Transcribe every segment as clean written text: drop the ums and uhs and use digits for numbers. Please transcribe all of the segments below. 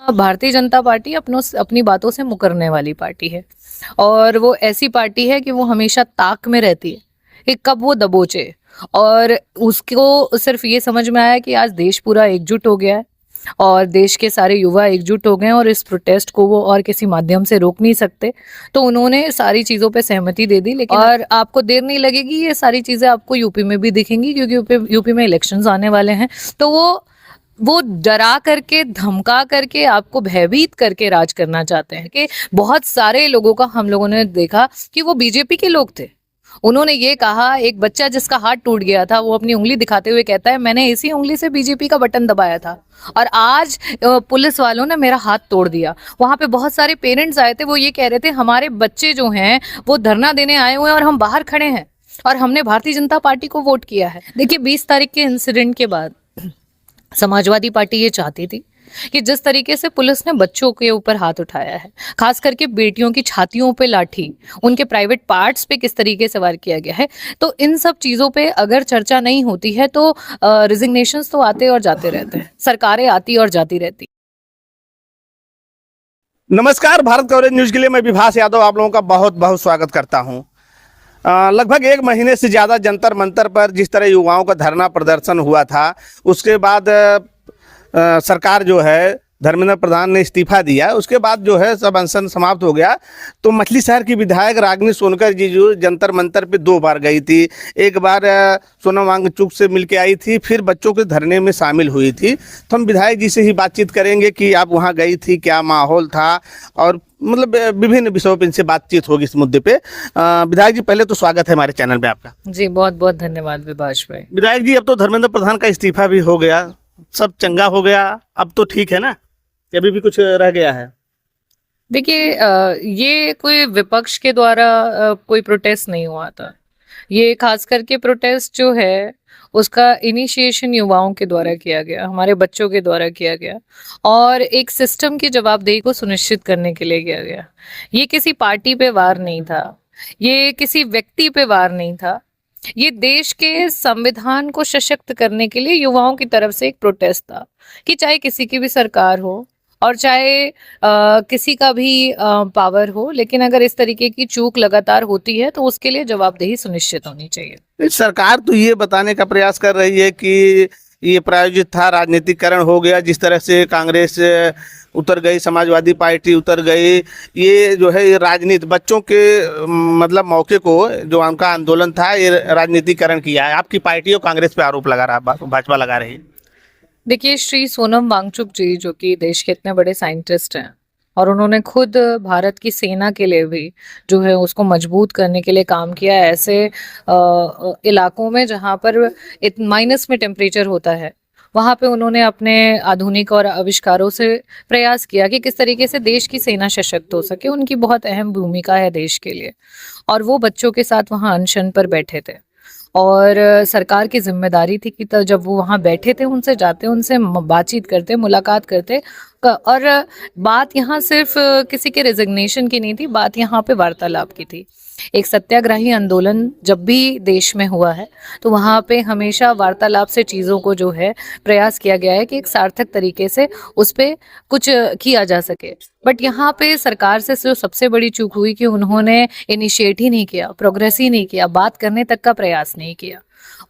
Bharatiya Janata party अपनी बातों से मुकरने वाली पार्टी है और वो ऐसी पार्टी है कि वो हमेशा ताक में रहती है कि कब वो दबोचे। और उसको सिर्फ ये समझ में आया कि आज देश पूरा एकजुट हो गया है और देश के सारे युवा एकजुट हो गए हैं और इस प्रोटेस्ट को वो और किसी माध्यम से रोक नहीं सकते, तो उन्होंने सारी चीज़ों पे सहमति दे दी। लेकिन और आपको देर नहीं लगेगी, ये सारी चीज़ें आपको यूपी में भी दिखेंगी क्योंकि यूपी में इलेक्शंस आने वाले हैं। तो वो डरा करके, धमका करके, आपको भयभीत करके राज करना चाहते हैं। कि बहुत सारे लोगों का हम लोगों ने देखा कि वो बीजेपी के लोग थे। उन्होंने ये कहा, एक बच्चा जिसका हाथ टूट गया था वो अपनी उंगली दिखाते हुए कहता है मैंने इसी उंगली से बीजेपी का बटन दबाया था और आज पुलिस वालों ने मेरा हाथ तोड़ दिया। वहां पे बहुत सारे पेरेंट्स आए थे, वो ये कह रहे थे हमारे बच्चे जो हैं वो धरना देने आए हुए हैं और हम बाहर खड़े हैं और हमने भारतीय जनता पार्टी को वोट किया है। देखिए 20 तारीख के इंसिडेंट के बाद समाजवादी पार्टी ये चाहती थी कि जिस तरीके से पुलिस ने बच्चों के ऊपर हाथ उठाया है, खास करके बेटियों की छातियों पे लाठी, उनके प्राइवेट पार्ट्स पे किस तरीके से वार किया गया है, तो इन सब चीजों पे अगर चर्चा नहीं होती है तो रिजिग्नेशंस तो आते और जाते रहते हैं, सरकारें आती और जाती रहती। नमस्कार, भारत कवरेज न्यूज के लिए मैं विभास यादव आप लोगों का बहुत बहुत स्वागत करता हूं। लगभग 1 महीने से ज़्यादा जंतर मंतर पर जिस तरह युवाओं का धरना प्रदर्शन हुआ था, उसके बाद सरकार जो है, धर्मेंद्र प्रधान ने इस्तीफा दिया। उसके बाद जो है सब अनशन समाप्त हो गया। तो मछली शहर की विधायक रागिनी सोनकर जी जो जंतर मंतर पे 2 बार गई थी। एक बार सोनम वांगचुक से मिलके आई थी, फिर बच्चों के धरने में शामिल हुई थी। तो हम विधायक जी से ही बातचीत करेंगे कि आप वहाँ गई थी, क्या माहौल था, और मतलब विभिन्न विषयों पर इनसे बातचीत होगी इस मुद्दे पे। विधायक जी, पहले तो स्वागत है हमारे चैनल में आपका। जी बहुत बहुत धन्यवाद विभाष भाई। विधायक जी, अब तो धर्मेंद्र प्रधान का इस्तीफा भी हो गया, सब चंगा हो गया, अब तो ठीक है ना, अभी भी कुछ रह गया है? देखिए ये कोई विपक्ष के द्वारा कोई प्रोटेस्ट नहीं हुआ था। ये खास करके प्रोटेस्ट जो है उसका इनिशिएशन युवाओं के द्वारा किया गया, हमारे बच्चों के द्वारा किया गया और एक सिस्टम की जवाबदेही को सुनिश्चित करने के लिए किया गया। ये किसी पार्टी पे वार नहीं था, ये किसी व्यक्ति पे वार नहीं था, ये देश के संविधान को सशक्त करने के लिए युवाओं की तरफ से एक प्रोटेस्ट था कि चाहे किसी की भी सरकार हो और चाहे किसी का भी पावर हो, लेकिन अगर इस तरीके की चूक लगातार होती है तो उसके लिए जवाबदेही सुनिश्चित होनी चाहिए। सरकार तो ये बताने का प्रयास कर रही है कि ये प्रायोजित था, राजनीतिकरण हो गया। जिस तरह से कांग्रेस उतर गई, समाजवादी पार्टी उतर गई, ये जो है ये राजनीति बच्चों के मतलब मौके को जो उनका आंदोलन था, ये राजनीतिकरण किया है। आपकी पार्टी और कांग्रेस पे आरोप लगा रहा, भाजपा लगा रही है। देखिए श्री सोनम वांगचुक जी जो कि देश के इतने बड़े साइंटिस्ट हैं और उन्होंने खुद भारत की सेना के लिए भी जो है उसको मजबूत करने के लिए काम किया है, ऐसे इलाकों में जहाँ पर माइनस में टेम्परेचर होता है, वहाँ पे उन्होंने अपने आधुनिक और आविष्कारों से प्रयास किया कि किस तरीके से देश की सेना सशक्त हो सके। उनकी बहुत अहम भूमिका है देश के लिए और वो बच्चों के साथ वहाँ अनशन पर बैठे थे और सरकार की जिम्मेदारी थी कि तो जब वो वहाँ बैठे थे उनसे जाते, उनसे बातचीत करते, मुलाकात करते। और बात यहाँ सिर्फ किसी के रेजिग्नेशन की नहीं थी, बात यहाँ पे वार्तालाप की थी। एक सत्याग्रही आंदोलन जब भी देश में हुआ है तो वहाँ पे हमेशा वार्तालाप से चीज़ों को जो है प्रयास किया गया है कि एक सार्थक तरीके से उस पर कुछ किया जा सके। बट यहाँ पे सरकार से जो सबसे बड़ी चूक हुई कि उन्होंने इनिशिएट ही नहीं किया, प्रोग्रेस ही नहीं किया, बात करने तक का प्रयास नहीं किया।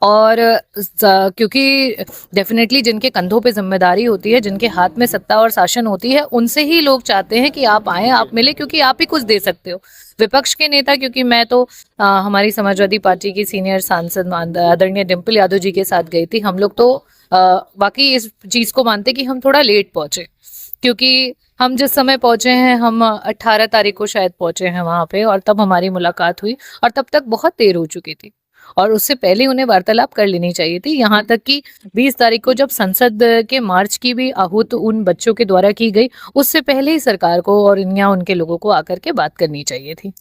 और क्योंकि डेफिनेटली जिनके कंधों पे जिम्मेदारी होती है, जिनके हाथ में सत्ता और शासन होती है, उनसे ही लोग चाहते हैं कि आप आए, आप मिले, क्योंकि आप ही कुछ दे सकते हो। विपक्ष के नेता, क्योंकि मैं तो हमारी समाजवादी पार्टी की सीनियर सांसद आदरणीय डिम्पल यादव जी के साथ गई थी, हम लोग तो वाकई इस चीज़ को मानते कि हम थोड़ा लेट पहुंचे, क्योंकि हम जिस समय पहुंचे हैं, हम 18 तारीख को शायद पहुंचे हैं वहां पे, और तब हमारी मुलाकात हुई और तब तक बहुत देर हो चुकी थी और उससे पहले उन्हें वार्तालाप कर लेनी चाहिए थी। यहाँ तक कि 20 तारीख को जब संसद के मार्च की भी आहूत उन बच्चों के द्वारा की गई, उससे पहले ही सरकार को और या उनके लोगों को आकर के बात करनी चाहिए थी।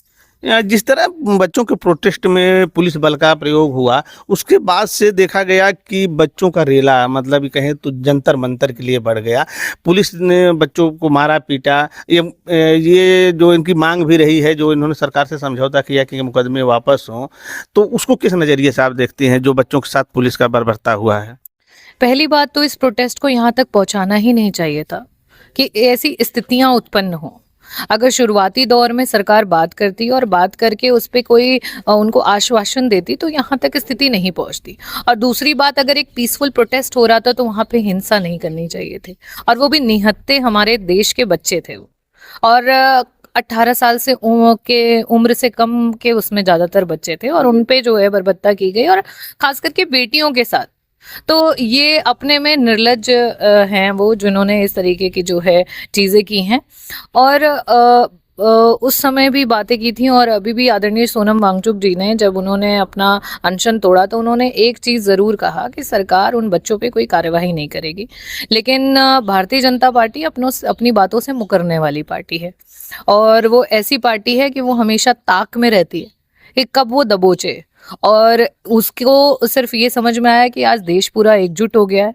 जिस तरह बच्चों के प्रोटेस्ट में पुलिस बल का प्रयोग हुआ, उसके बाद से देखा गया कि बच्चों का रेला, मतलब कहें तो जंतर मंतर के लिए बढ़ गया। पुलिस ने बच्चों को मारा पीटा। ये जो इनकी मांग भी रही है, जो इन्होंने सरकार से समझौता किया कि मुकदमे वापस हों, तो उसको किस नज़रिए से आप देखते हैं जो बच्चों के साथ पुलिस का बर्बरता हुआ है? पहली बात तो इस प्रोटेस्ट को यहाँ तक पहुँचाना ही नहीं चाहिए था, कि ऐसी स्थितियां उत्पन्न हो। अगर शुरुआती दौर में सरकार बात करती और बात करके उस पे कोई उनको आश्वासन देती तो यहाँ तक स्थिति नहीं पहुँचती। और दूसरी बात, अगर एक पीसफुल प्रोटेस्ट हो रहा था तो वहाँ पे हिंसा नहीं करनी चाहिए थी, और वो भी निहत्थे हमारे देश के बच्चे थे वो। और 18 साल से उम्र से कम के उसमें ज्यादातर बच्चे थे, और उन पे जो है बर्बरता की गई, और खास करके बेटियों के साथ। तो ये अपने में निर्लज्ज हैं वो, जिन्होंने इस तरीके की जो है चीजें की हैं। और उस समय भी बातें की थी, और अभी भी आदरणीय सोनम वांगचुक जी ने, जब उन्होंने अपना अनशन तोड़ा तो उन्होंने एक चीज जरूर कहा कि सरकार उन बच्चों पे कोई कार्यवाही नहीं करेगी। लेकिन भारतीय जनता पार्टी अपनी बातों से मुकरने वाली पार्टी है, और वो ऐसी पार्टी है कि वो हमेशा ताक में रहती है कि कब वो दबोचे। और उसको सिर्फ ये समझ में आया कि आज देश पूरा एकजुट हो गया है,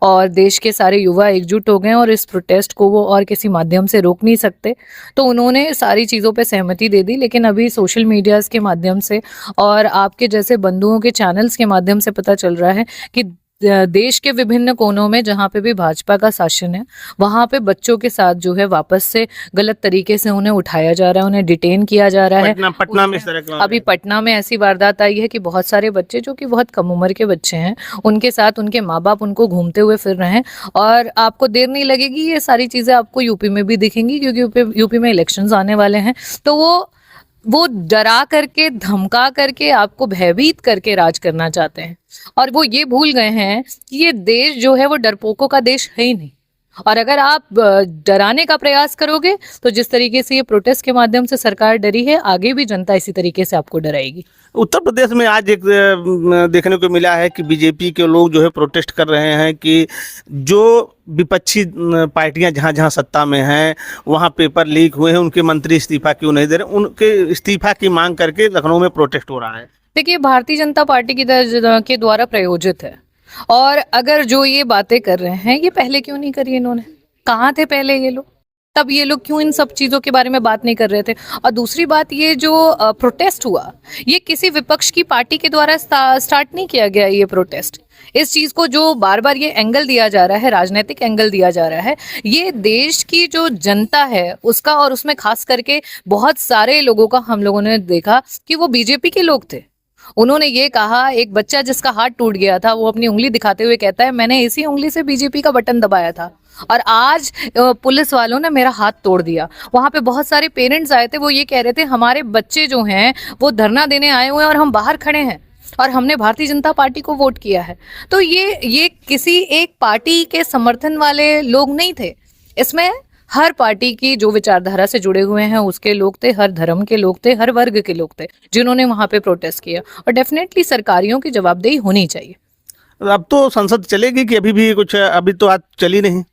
और देश के सारे युवा एकजुट हो गए हैं, और इस प्रोटेस्ट को वो और किसी माध्यम से रोक नहीं सकते। तो उन्होंने सारी चीज़ों पे सहमति दे दी। लेकिन अभी सोशल मीडियाज़ के माध्यम से और आपके जैसे बंधुओं के चैनल्स के माध्यम से पता चल रहा है कि देश के विभिन्न कोनों में जहाँ पे भी भाजपा का शासन है, वहाँ पे बच्चों के साथ जो है वापस से गलत तरीके से उन्हें उठाया जा रहा है, उन्हें डिटेन किया जा रहा है। पटना में इस तरह का अभी पटना में ऐसी वारदात आई है कि बहुत सारे बच्चे, जो कि बहुत कम उम्र के बच्चे हैं, उनके साथ उनके माँ बाप उनको घूमते हुए फिर रहे हैं। और आपको देर नहीं लगेगी, ये सारी चीज़ें आपको यूपी में भी दिखेंगी, क्योंकि यूपी में इलेक्शंस आने वाले हैं। तो वो डरा करके, धमका करके, आपको भयभीत करके राज करना चाहते हैं। और वो ये भूल गए हैं कि ये देश जो है वो डरपोकों का देश है ही नहीं। और अगर आप डराने का प्रयास करोगे तो जिस तरीके से ये प्रोटेस्ट के माध्यम से सरकार डरी है, आगे भी जनता इसी तरीके से आपको डराएगी। उत्तर प्रदेश में आज एक देखने को मिला है कि बीजेपी के लोग जो है प्रोटेस्ट कर रहे हैं कि जो विपक्षी पार्टियां जहां जहां सत्ता में हैं वहां पेपर लीक हुए हैं, उनके मंत्री इस्तीफा क्यों नहीं दे रहे, उनके इस्तीफा की मांग करके लखनऊ में प्रोटेस्ट हो रहा है। देखिए, भारतीय जनता पार्टी के द्वारा प्रायोजित है, और अगर जो ये बातें कर रहे हैं, ये पहले क्यों नहीं करी इन्होंने? कहाँ थे पहले ये लोग? तब ये लोग क्यों इन सब चीजों के बारे में बात नहीं कर रहे थे? और दूसरी बात, ये जो प्रोटेस्ट हुआ, ये किसी विपक्ष की पार्टी के द्वारा स्टार्ट नहीं किया गया। ये प्रोटेस्ट, इस चीज को जो बार बार ये एंगल दिया जा रहा है, राजनीतिक एंगल दिया जा रहा है, ये देश की जो जनता है उसका, और उसमें खास करके बहुत सारे लोगों का हम लोगों ने देखा कि वो बीजेपी के लोग थे। उन्होंने ये कहा, एक बच्चा जिसका हाथ टूट गया था, वो अपनी उंगली दिखाते हुए कहता है, मैंने इसी उंगली से बीजेपी का बटन दबाया था, और आज पुलिस वालों ने मेरा हाथ तोड़ दिया। वहां पे बहुत सारे पेरेंट्स आए थे, वो ये कह रहे थे, हमारे बच्चे जो हैं वो धरना देने आए हुए हैं और हम बाहर खड़े हैं, और हमने भारतीय जनता पार्टी को वोट किया है। तो ये किसी एक पार्टी के समर्थन वाले लोग नहीं थे। इसमें हर पार्टी की जो विचारधारा से जुड़े हुए हैं उसके लोग थे, हर धर्म के लोग थे, हर वर्ग के लोग थे, जिन्होंने वहां पे प्रोटेस्ट किया। और डेफिनेटली सरकारियों की जवाबदेही होनी चाहिए। अब तो संसद चलेगी कि अभी भी कुछ, अभी तो आज चली नहीं?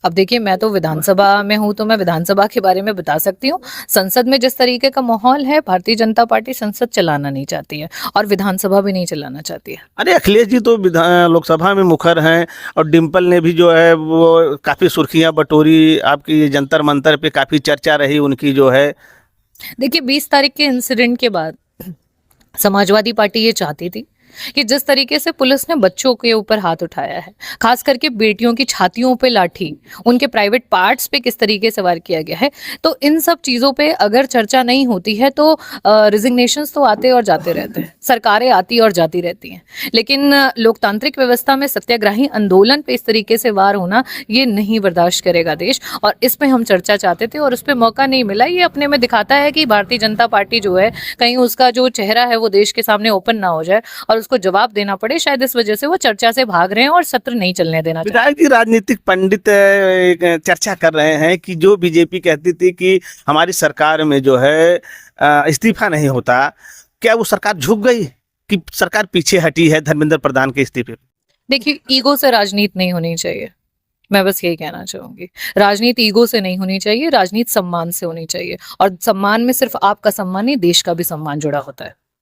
अब देखिए, मैं तो विधानसभा में हूं, तो मैं विधानसभा के बारे में बता सकती हूँ। संसद में जिस तरीके का माहौल है, भारतीय जनता पार्टी संसद चलाना नहीं चाहती है, और विधानसभा भी नहीं चलाना चाहती है। अरे अखिलेश जी तो लोकसभा में मुखर हैं, और डिम्पल ने भी जो है वो काफ़ी सुर्खियां बटोरी, आपकी जंतर मंतर पे काफ़ी चर्चा रही उनकी जो है। देखिए, 20 तारीख के इंसिडेंट के बाद समाजवादी पार्टी ये चाहती थी कि जिस तरीके से पुलिस ने बच्चों के ऊपर हाथ उठाया है, खास करके बेटियों की छातियों पे लाठी, उनके प्राइवेट पार्ट्स पे किस तरीके से वार किया गया है, तो इन सब चीज़ों पे अगर चर्चा नहीं होती है तो रिजिग्नेशंस तो आते और जाते रहते हैं, सरकारें आती और जाती रहती हैं। लेकिन लोकतांत्रिक व्यवस्था में सत्याग्रही आंदोलन पे इस तरीके से वार होना, ये नहीं बर्दाश्त करेगा देश, और इस पे हम चर्चा चाहते थे और उस पर मौका नहीं मिला। ये अपने में दिखाता है कि भारतीय जनता पार्टी जो है, कहीं उसका जो चेहरा है वो देश के सामने ओपन ना हो जाए और उसको जवाब देना पड़े। शायद इस वजह से वो चर्चा से भाग रहे हैं और सत्र नहीं चलने देना चाहते। विधायक जी, राजनीतिक पंडित चर्चा कर रहे हैं कि जो बीजेपी कहती थी कि हमारी सरकार में जो है इस्तीफा नहीं होता, क्या वो सरकार झुक गई कि सरकार पीछे हटी है धर्मेंद्र प्रधान के इस्तीफे? देखिए, ईगो से राजनीति नहीं होनी चाहिए, मैं बस यही कहना चाहूंगी। राजनीति ईगो से नहीं होनी चाहिए, राजनीति सम्मान से होनी चाहिए, और सम्मान में सिर्फ आपका सम्मान नहीं, देश का भी सम्मान जुड़ा होता है।